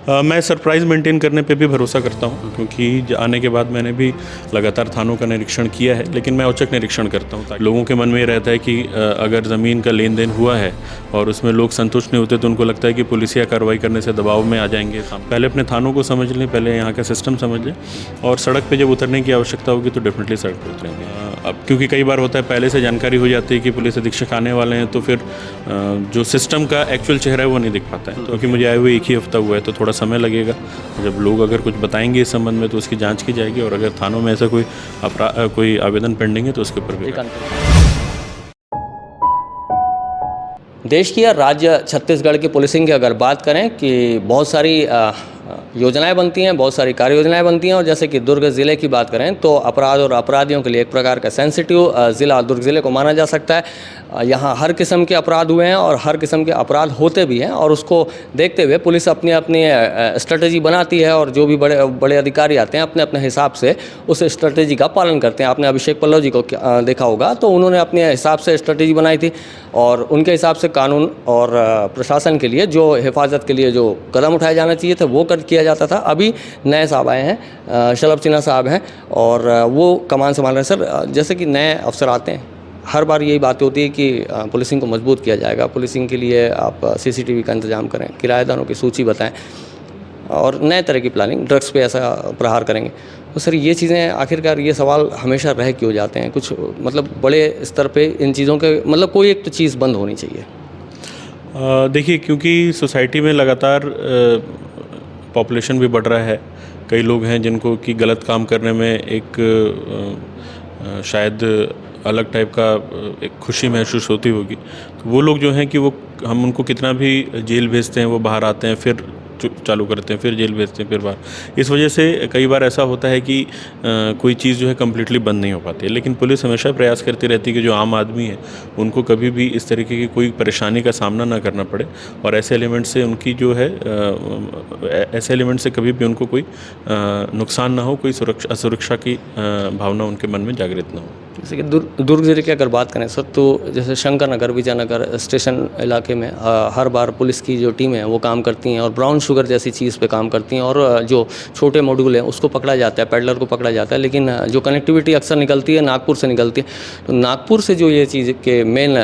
मैं surprise maintain करने पे भी भरोसा करता हूँ, क्योंकि आने के बाद मैंने भी लगातार थानों का निरीक्षण किया है, लेकिन मैं औचक निरीक्षण करता हूँ ताकि लोगों के मन में ये रहता है कि अगर ज़मीन का लेन देन हुआ है और उसमें लोग संतुष्ट नहीं होते तो उनको लगता है कि पुलिसिया कार्रवाई करने से दबाव में आ जाएंगे। पहले अपने थानों को समझ लें, पहले यहाँ का सिस्टम समझ लें, और सड़क पर जब उतरने की आवश्यकता होगी तो डेफिनेटली सड़क पर उतरेंगे। अब क्योंकि कई बार होता है पहले से जानकारी हो जाती है कि पुलिस अधीक्षक आने वाले हैं, तो फिर जो सिस्टम का एक्चुअल चेहरा है वो नहीं दिख पाता है। तो क्योंकि मुझे आए हुए एक ही हफ्ता हुआ है तो थोड़ा समय लगेगा। जब लोग अगर कुछ बताएंगे इस संबंध में तो उसकी जांच की जाएगी, और अगर थानों में ऐसा कोई आवेदन पेंडिंग है तो उसके ऊपर भी। देश की या राज्य छत्तीसगढ़ की पुलिसिंग की अगर बात करें कि बहुत सारी योजनाएं बनती हैं, बहुत सारी कार्य योजनाएं बनती हैं, और जैसे कि दुर्ग ज़िले की बात करें तो अपराध और अपराधियों के लिए एक प्रकार का सेंसिटिव ज़िला दुर्ग ज़िले को माना जा सकता है। यहाँ हर किस्म के अपराध हुए हैं और हर किस्म के अपराध होते भी हैं, और उसको देखते हुए पुलिस अपनी अपनी स्ट्रेटजी बनाती है, और जो भी बड़े बड़े अधिकारी आते हैं अपने अपने हिसाब से उस स्ट्रेटजी का पालन करते हैं। आपने अभिषेक पल्लव जी को देखा होगा, तो उन्होंने अपने हिसाब से स्ट्रेटजी बनाई थी, और उनके हिसाब से कानून और प्रशासन के लिए जो हिफाजत के लिए जो कदम उठाए जाना चाहिए थे वो किया जाता था। अभी नए साहब आए हैं, शलभ सिन्हा साहब हैं, और वो कमान संभाल रहे हैं। सर, जैसे कि नए अफसर आते हैं, हर बार यही बात होती है कि पुलिसिंग को मजबूत किया जाएगा, पुलिसिंग के लिए आप सीसीटीवी का इंतजाम करें, किराएदारों की सूची बताएं, और नए तरह की प्लानिंग, ड्रग्स पे ऐसा प्रहार करेंगे। तो सर, ये चीज़ें आखिरकार ये सवाल हमेशा रह क्यों जाते हैं? कुछ मतलब बड़े स्तर पे इन चीज़ों के मतलब कोई एक तो चीज़ बंद होनी चाहिए। देखिए, क्योंकि सोसाइटी में लगातार पॉपुलेशन भी बढ़ रहा है, कई लोग हैं जिनको कि गलत काम करने में एक शायद अलग टाइप का एक खुशी महसूस होती होगी। तो वो लोग जो हैं कि वो हम उनको कितना भी जेल भेजते हैं वो बाहर आते हैं, फिर चालू करते हैं, फिर जेल भेजते हैं, फिर बाहर। इस वजह से कई बार ऐसा होता है कि कोई चीज़ जो है कम्प्लीटली बंद नहीं हो पाती है। लेकिन पुलिस हमेशा प्रयास करती रहती है कि जो आम आदमी है उनको कभी भी इस तरीके की कोई परेशानी का सामना ना करना पड़े, और ऐसे एलिमेंट से उनकी जो है ऐसे एलिमेंट से कभी भी उनको कोई नुकसान ना हो, कोई असुरक्षा की भावना उनके मन में जागृत ना हो। जैसे कि दुर्ग जिले की अगर बात करें सर, तो जैसे शंकर नगर, विजयनगर स्टेशन इलाके में हर बार पुलिस की जो टीमें हैं वो काम करती हैं, और ब्राउन शुगर जैसी चीज़ पे काम करती हैं, और जो छोटे मॉड्यूल हैं उसको पकड़ा जाता है, पेडलर को पकड़ा जाता है। लेकिन जो कनेक्टिविटी अक्सर निकलती है नागपुर से निकलती है, तो नागपुर से जो ये चीज़ के मेन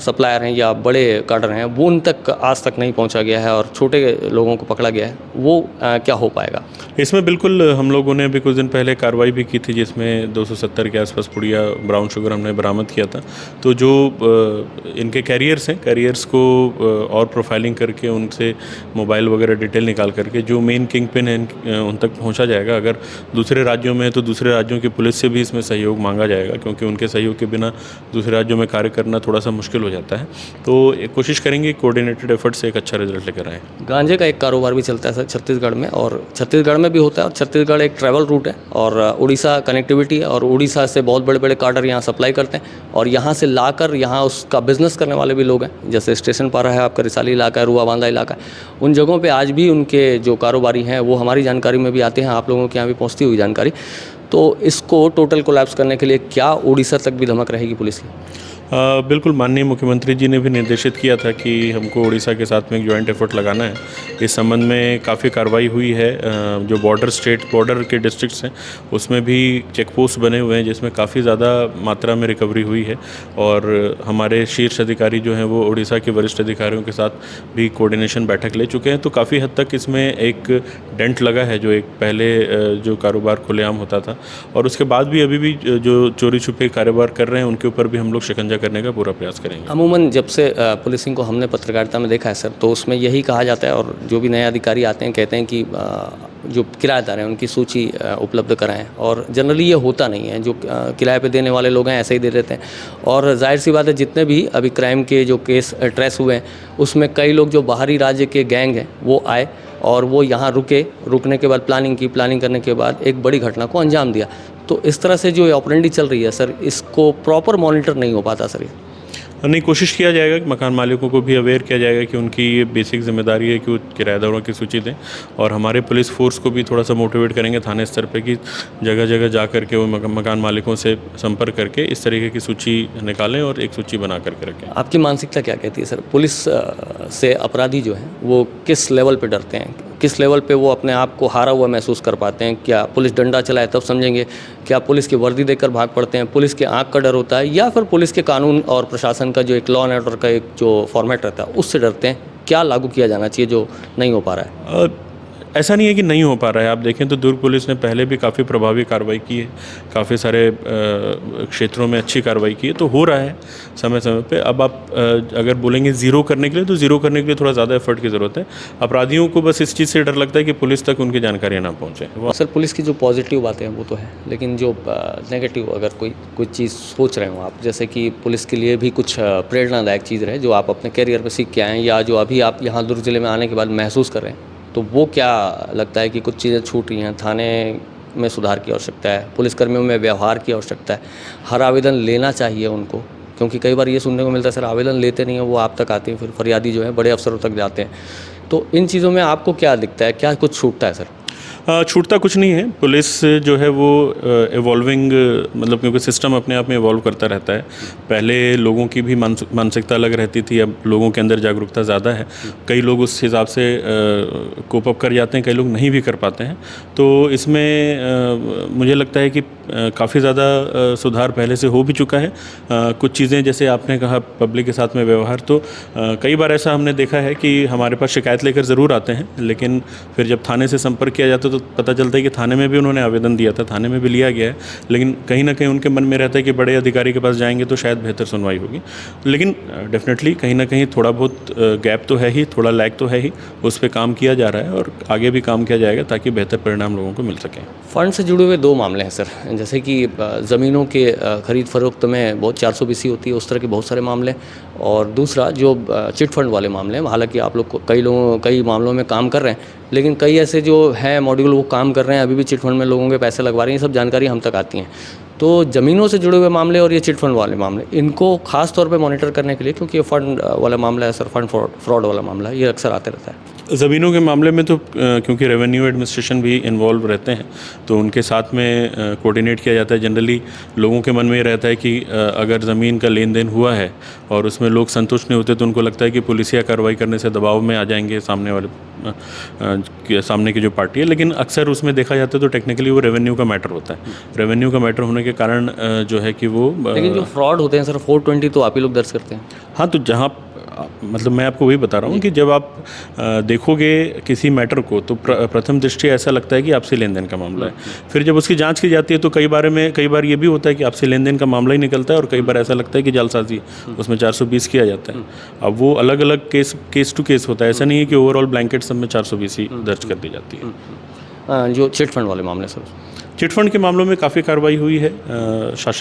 सप्लायर हैं या बड़े कार्डर हैं वो उन तक आज तक नहीं पहुँचा गया है, और छोटे लोगों को पकड़ा गया है। वो क्या हो पाएगा? इसमें बिल्कुल हम लोगों ने अभी कुछ दिन पहले कार्रवाई भी की थी, जिसमें 270 के आसपास पुड़िया ब्राउन शुगर हमने बरामद किया था। तो जो इनके कैरियर्स हैं, कैरियर्स को और प्रोफाइलिंग करके उनसे मोबाइल वगैरह डिटेल निकाल करके जो मेन किंग पिन है उन तक पहुंचा जाएगा। अगर दूसरे राज्यों में है तो दूसरे राज्यों की पुलिस से भी इसमें सहयोग मांगा जाएगा, क्योंकि उनके सहयोग के बिना दूसरे राज्यों में कार्य करना थोड़ा सा मुश्किल हो जाता है। तो कोशिश करेंगे कोऑर्डिनेटेड एफर्ट से एक अच्छा रिजल्ट लेकर आएँ। गांजे का एक कारोबार भी चलता है सर छत्तीसगढ़ में, और छत्तीसगढ़ में भी होता है, और छत्तीसगढ़ एक ट्रैवल रूट है, और उड़ीसा कनेक्टिविटी है, और उड़ीसा से बहुत बड़े बड़े कार्डर यहाँ सप्लाई करते हैं, और यहाँ से लाकर यहाँ उसका बिजनेस करने वाले भी लोग हैं। जैसे स्टेशन पारा है आपका, रिसाली इलाका है, रुआ बांधा इलाका है, उन जगहों पे आज भी उनके जो कारोबारी हैं वो हमारी जानकारी में भी आते हैं, आप लोगों के यहाँ भी पहुँचती हुई जानकारी। तो इसको टोटल कोलैप्स करने के लिए क्या उड़ीसा तक भी धमक रहेगी पुलिस की? बिल्कुल, माननीय मुख्यमंत्री जी ने भी निर्देशित किया था कि हमको उड़ीसा के साथ में एक जॉइंट एफर्ट लगाना है। इस संबंध में काफ़ी कार्रवाई हुई है। जो बॉर्डर के डिस्ट्रिक्ट्स हैं उसमें भी चेक पोस्ट बने हुए हैं, जिसमें काफ़ी ज़्यादा मात्रा में रिकवरी हुई है, और हमारे शीर्ष अधिकारी जो हैं वो उड़ीसा के वरिष्ठ अधिकारियों के साथ भी कोऑर्डिनेशन बैठक ले चुके हैं। तो काफ़ी हद तक इसमें एक डेंट लगा है, जो एक पहले जो कारोबार खुलेआम होता था, और उसके बाद भी अभी भी जो चोरी छुपे कारोबार कर रहे हैं उनके ऊपर भी हम लोग शिकंजा करने का पूरा प्रयास करेंगे। अमूमन जब से पुलिसिंग को हमने पत्रकारिता में देखा है सर, तो उसमें यही कहा जाता है, और जो भी नए अधिकारी आते हैं कहते हैं कि जो किराएदार हैं उनकी सूची उपलब्ध कराएं, और जनरली ये होता नहीं है। जो किराए पे देने वाले लोग हैं ऐसे ही दे देते हैं, और जाहिर सी बात है जितने भी अभी क्राइम के जो केस ट्रेस हुए हैं उसमें कई लोग जो बाहरी राज्य के गैंग हैं वो आए, और वो यहाँ रुकने के बाद प्लानिंग करने के बाद एक बड़ी घटना को अंजाम दिया। तो इस तरह से जो ऑपरेंडी चल रही है सर, इसको प्रॉपर मॉनिटर नहीं हो पाता सर। नहीं, कोशिश किया जाएगा कि मकान मालिकों को भी अवेयर किया जाएगा कि उनकी ये बेसिक जिम्मेदारी है कि वो किराएदारों की सूची दें, और हमारे पुलिस फोर्स को भी थोड़ा सा मोटिवेट करेंगे थाने स्तर पे कि जगह जगह जा करके वो मकान मालिकों से संपर्क करके इस तरीके की सूची निकालें और एक सूची बना करके रखें। आपकी मानसिकता क्या कहती है सर? पुलिस से अपराधी जो हैं वो किस लेवल पर डरते हैं? किस लेवल पे वो अपने आप को हारा हुआ महसूस कर पाते हैं। क्या पुलिस डंडा चलाए तब समझेंगे, क्या पुलिस की वर्दी देखकर भाग पड़ते हैं, पुलिस के आँख का डर होता है, या फिर पुलिस के कानून और प्रशासन का जो एक लॉ एंड ऑर्डर का एक जो फॉर्मेट रहता है उससे डरते हैं। क्या लागू किया जाना चाहिए जो नहीं हो पा रहा है? ऐसा नहीं है कि नहीं हो पा रहा है। आप देखें तो दुर्ग पुलिस ने पहले भी काफ़ी प्रभावी कार्रवाई की है, काफ़ी सारे क्षेत्रों में अच्छी कार्रवाई की है, तो हो रहा है समय समय पे। अब आप अगर बोलेंगे ज़ीरो करने के लिए, तो ज़ीरो करने के लिए थोड़ा ज़्यादा एफर्ट की ज़रूरत है। अपराधियों को बस इस चीज़ से डर लगता है कि पुलिस तक उनकी जानकारियाँ ना पहुँचे। सर, पुलिस की जो पॉजिटिव बातें हैं वो तो है, लेकिन जो नेगेटिव अगर कोई चीज़ सोच रहे हो आप, जैसे कि पुलिस के लिए भी कुछ प्रेरणादायक चीज़ रहे जो आप अपने करियर में सीख के आए हैं, या जो अभी आप यहाँ दुर्ग ज़िले में आने के बाद महसूस कर रहे हैं, तो वो क्या लगता है कि कुछ चीज़ें छूट रही हैं? थाने में सुधार की आवश्यकता है, पुलिसकर्मियों में व्यवहार की आवश्यकता है, हर आवेदन लेना चाहिए उनको, क्योंकि कई बार ये सुनने को मिलता है सर आवेदन लेते नहीं हैं, वो आप तक आते हैं, फिर फरियादी जो है बड़े अफसरों तक जाते हैं। तो इन चीज़ों में आपको क्या दिखता है, क्या कुछ छूटता है सर? छूटता कुछ नहीं है। पुलिस जो है वो इवॉल्विंग, मतलब क्योंकि सिस्टम अपने आप में इवॉल्व करता रहता है। पहले लोगों की भी मानसिकता अलग रहती थी, अब लोगों के अंदर जागरूकता ज़्यादा है। कई लोग उस हिसाब से कोप अप कर जाते हैं, कई लोग नहीं भी कर पाते हैं। तो इसमें मुझे लगता है कि काफ़ी ज़्यादा सुधार पहले से हो भी चुका है। कुछ चीज़ें जैसे आपने कहा पब्लिक के साथ में व्यवहार, तो कई बार ऐसा हमने देखा है कि हमारे पास शिकायत लेकर ज़रूर आते हैं, लेकिन फिर जब थाने से संपर्क किया जाता है तो पता चलता है कि थाने में भी उन्होंने आवेदन दिया था, थाने में भी लिया गया है, लेकिन कहीं ना कहीं उनके मन में रहता है कि बड़े अधिकारी के पास जाएंगे तो शायद बेहतर सुनवाई होगी। लेकिन डेफिनेटली कहीं ना कहीं थोड़ा बहुत गैप तो है ही, थोड़ा लैग तो है ही, उस पर काम किया जा रहा है और आगे भी काम किया जाएगा ताकि बेहतर परिणाम लोगों को मिल सकें। फंड से जुड़े हुए दो मामले हैं सर, जैसे कि ज़मीनों के खरीद फरोख्त में बहुत 420 होती है, उस तरह के बहुत सारे मामले, और दूसरा जो चिट फंड वाले मामले हैं। हालांकि आप लोग कई मामलों में काम कर रहे हैं, लेकिन कई ऐसे जो है मॉड्यूल वो काम कर रहे हैं, अभी भी चिट फंड में लोगों के पैसे लगवा रहे हैं, ये सब जानकारी हम तक आती हैं। तो ज़मीनों से जुड़े हुए मामले और ये चिट फंड वाले मामले, इनको खास तौर पे मॉनिटर करने के लिए, क्योंकि ये फंड वाला मामला है सर, फंड फ्रॉड वाला मामला है, ये अक्सर आते रहता है। ज़मीनों के मामले में तो क्योंकि रेवेन्यू एडमिनिस्ट्रेशन भी इन्वॉल्व रहते हैं, तो उनके साथ में कोऑर्डिनेट किया जाता है। जनरली लोगों के मन में ये रहता है कि अगर ज़मीन का लेन देन हुआ है और उसमें लोग संतुष्ट नहीं होते, तो उनको लगता है कि पुलिसिया कार्रवाई करने से दबाव में आ जाएंगे सामने की जो पार्टी है। लेकिन अक्सर उसमें देखा जाता है तो टेक्निकली वो रेवेन्यू का मैटर होता है। रेवेन्यू का मैटर होने के कारण जो है कि वो लेकिन जो फ्रॉड होते हैं सर 420 तो आप ही लोग दर्ज करते हैं। हाँ, तो जहाँ मतलब मैं आपको वही बता रहा हूँ कि जब आप देखोगे किसी मैटर को, तो प्रथम दृष्टि ऐसा लगता है कि आपसी लेन देन का मामला है। फिर जब उसकी जांच की जाती है तो कई बार ये भी होता है कि आपसी लेन देन का मामला ही निकलता है, और कई बार ऐसा लगता है कि जालसाजी, उसमें 420 किया जाता है। अब वो अलग अलग केस टू केस होता है, ऐसा नहीं है कि ओवरऑल ब्लैंकेट सब में 420 ही दर्ज कर दी जाती है। जो चिट फंड वाले मामले सर, चिटफंड के मामलों में काफ़ी कार्रवाई हुई है।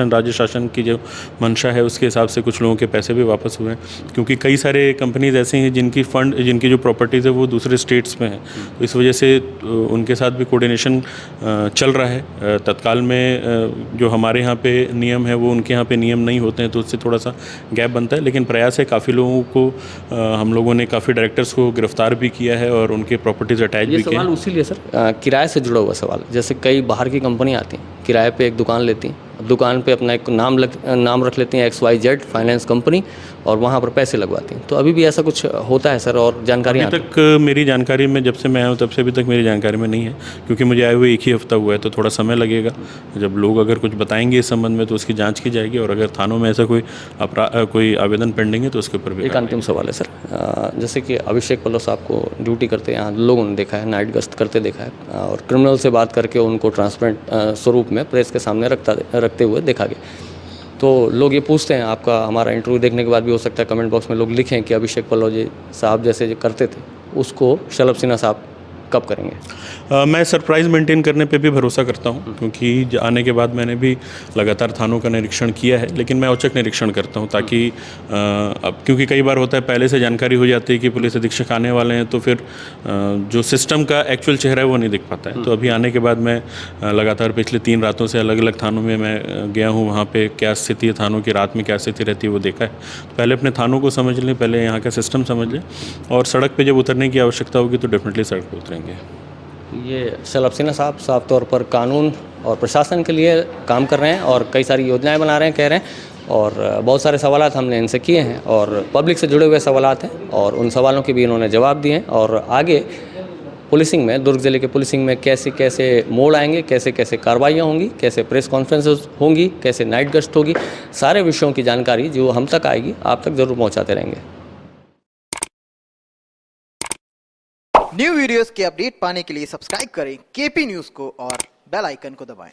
राज्य शासन की जो मंशा है उसके हिसाब से कुछ लोगों के पैसे भी वापस हुए हैं, क्योंकि कई सारे कंपनीज ऐसे हैं जिनकी जो प्रॉपर्टीज़ है वो दूसरे स्टेट्स में है, तो इस वजह से उनके साथ भी कोऑर्डिनेशन चल रहा है। तत्काल में जो हमारे यहाँ पे नियम है वो उनके यहाँ पे नियम नहीं होते हैं, तो उससे थोड़ा सा गैप बनता है। लेकिन प्रयास है, काफ़ी लोगों को हम लोगों ने काफ़ी डायरेक्टर्स को गिरफ्तार भी किया है और उनके प्रॉपर्टीज़ अटैच भी किए हैं। उसी लिए सर किराए से जुड़ा हुआ सवाल, जैसे कई बाहर की कंपनी आती हैं, किराए पे एक दुकान लेती हैं, दुकान पे अपना एक नाम रख लेती हैं XYZ फाइनेंस कंपनी, और वहाँ पर पैसे लगवाती हैं। तो अभी भी ऐसा कुछ होता है सर, और जानकारी अभी तक मेरी जानकारी में, जब से मैं आया हूँ तब से अभी तक मेरी जानकारी में नहीं है, क्योंकि मुझे आए हुए एक ही हफ्ता हुआ है, तो थोड़ा समय लगेगा। जब लोग अगर कुछ बताएंगे इस संबंध में तो उसकी जाँच की जाएगी, और अगर थानों में ऐसा कोई आवेदन पेंडिंग है तो उसके ऊपर भी। एक अंतिम सवाल है सर, जैसे कि अभिषेक पल्लव साहब को ड्यूटी करते यहाँ लोगों ने देखा है, नाइट गश्त करते देखा है, और क्रिमिनल से बात करके उनको ट्रांसपेरेंट स्वरूप में प्रेस के सामने रखते हुए देखा गया। तो लोग ये पूछते हैं, आपका हमारा इंटरव्यू देखने के बाद भी हो सकता है कमेंट बॉक्स में लोग लिखें कि अभिषेक पल्लव जी साहब जैसे जो करते थे उसको शलभ सिन्हा साहब कब करेंगे? मैं सरप्राइज़ मेंटेन करने पे भी भरोसा करता हूँ, क्योंकि आने के बाद मैंने भी लगातार थानों का निरीक्षण किया है, लेकिन मैं औचक निरीक्षण करता हूँ ताकि अब क्योंकि कई बार होता है पहले से जानकारी हो जाती है कि पुलिस अधीक्षक आने वाले हैं, तो फिर जो सिस्टम का एक्चुअल चेहरा है वो नहीं दिख पाता है। तो अभी आने के बाद मैं लगातार पिछले 3 रातों से अलग अलग थानों में मैं गया हूँ, वहाँ पर क्या स्थिति है थानों की, रात में क्या स्थिति रहती है वो देखा है। तो पहले अपने थानों को समझ लें, पहले यहाँ का सिस्टम समझ लें, और सड़क पर जब उतरने की आवश्यकता होगी तो डेफिनेटली सड़क पर उतरेंगे। ये शलभ सिन्हा साहब साफ तौर पर कानून और प्रशासन के लिए काम कर रहे हैं, और कई सारी योजनाएं बना रहे हैं, कह रहे हैं, और बहुत सारे सवालात हमने इनसे किए हैं, और पब्लिक से जुड़े हुए सवालात हैं, और उन सवालों के भी इन्होंने जवाब दिए हैं, और आगे पुलिसिंग में, दुर्ग ज़िले के पुलिसिंग में कैसे कैसे मोड़ आएंगे, कैसे कैसे कार्रवाइयाँ होंगी, कैसे प्रेस कॉन्फ्रेंसेस होंगी, कैसे नाइट गश्त होगी, सारे विषयों की जानकारी जो हम तक आएगी आप तक ज़रूर पहुँचाते रहेंगे। न्यू वीडियोस के अपडेट पाने के लिए सब्सक्राइब करें केपी न्यूज़ को और बेल आइकन को दबाएं।